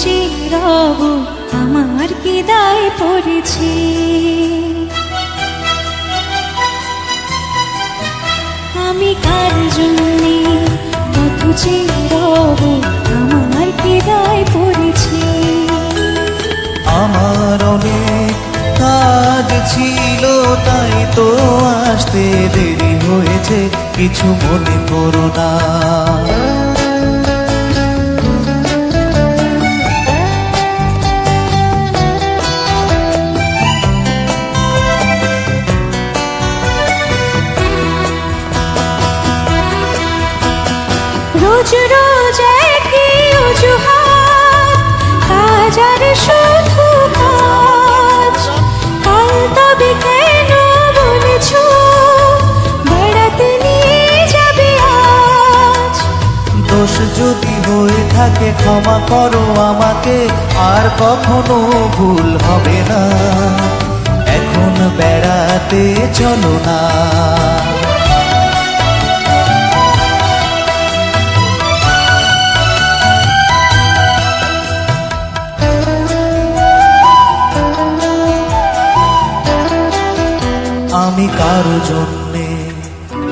যে রব আমার কি দায় পড়েছে। আমি কার জন্যে পথ যে রব আমার কি দায় পড়েছে। আমার অনেক কাজ ছিল তাই তো আসতে দেরি হয়েছে, কিছু মনে করো না। রোজ রোজ একই অজুহাত, কাজ আর শুধু কাজ। কাল তবে কেন বলেছ বেড়াতে নিয়ে যাবে আজ। দোষ যদি হয়ে থাকে ক্ষমা করো আমাকে, আর কখনো ভুল হবে না। এখন বেড়াতে চলো না। আমি কারো জন্যে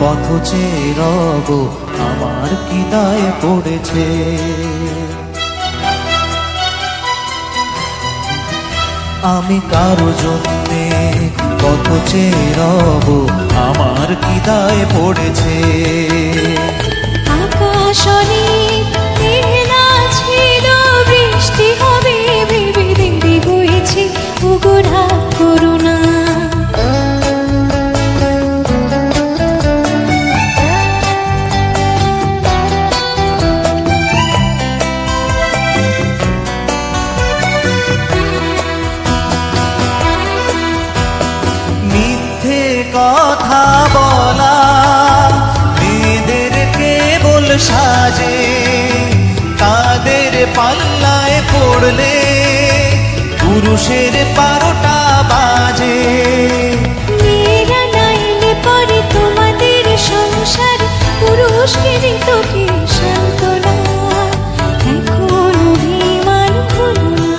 পথ চেয়ে রব আমার কি দায় পড়েছে। আমি কারো জন্যে পথ চেয়ে রব আমার কি দায় পড়েছে। আকাশ অনেক মেঘলা ছিল, বৃষ্টি হবে ভেবে দেরি হয়েছে, ওগো রাগ করো না। কথা বলা মেয়েদের কেবল সাজে, তাদের পাল্লায় পড়লে পুরুষের 12টা বাজে। মেয়েরা নাইলে পরে তোমাদের সংসার, পুরুষকে দিত কি সান্ত্বনা। এখন অভিমান করো না।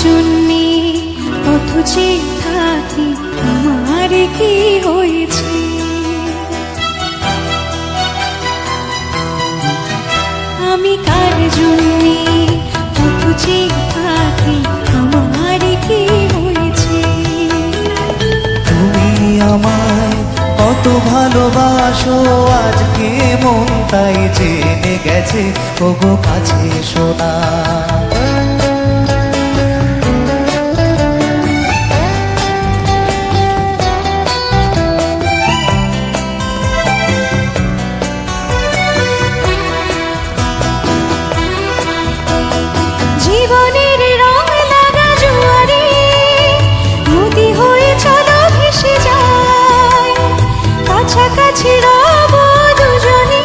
জন্যে পথ চেয়ে থাকি আমার কি হয়েছে। আমি কার জন্যে পথ চেয়ে থাকি আমার কি হয়েছে। তুমি আমায় কত ভালোবাসো, আজকে মন তাই জেনে গেছে, ওগো কাছে শোনা। জীবনের রং লাগা জোয়ারে নদী হয়ে চলো ভেসে যায়, কাছাকাছি রব দুজনে,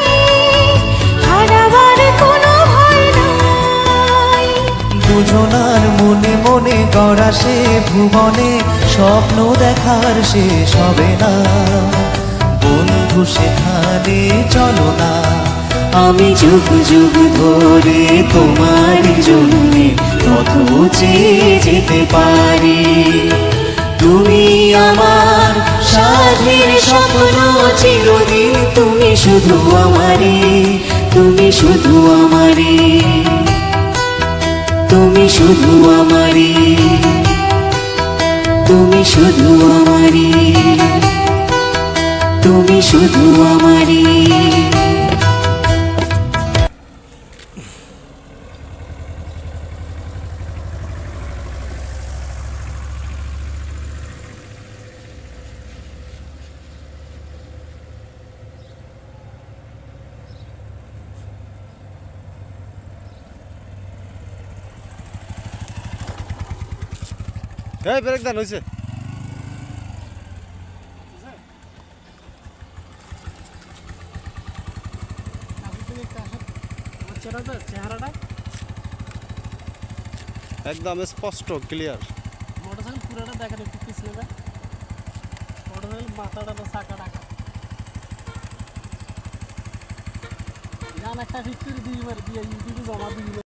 হারাবার কোনো ভয় নাই। দুজনার মনে মনে গড়া সে ভুবনে, স্বপ্ন দেখার শেষ হবে না। বন্ধু সেখানে চলো না। আমি যুগ যুগ ধরে তোমার জন্যে পথ চেয়ে যেতে পারি। তুমি আমার সাধের স্বপ্ন চিরদিন, তুমি শুধু আমারই, তুমি শুধু আমারই, তুমি শুধু আমারই, তুমি শুধু আমারই, তুমি শুধু আমারই। এই ব্রেক দেন হইছে। একদম স্পষ্ট ক্লিয়ার। মোটরসাইকেল পুরোটা দেখেন একটু পিছলে যায় মোটরসাইকেল মাথাটা তো চাকা টাকা গান একটা ঠিক করে দিয়ে ইউটিউবে জমা দিয়ে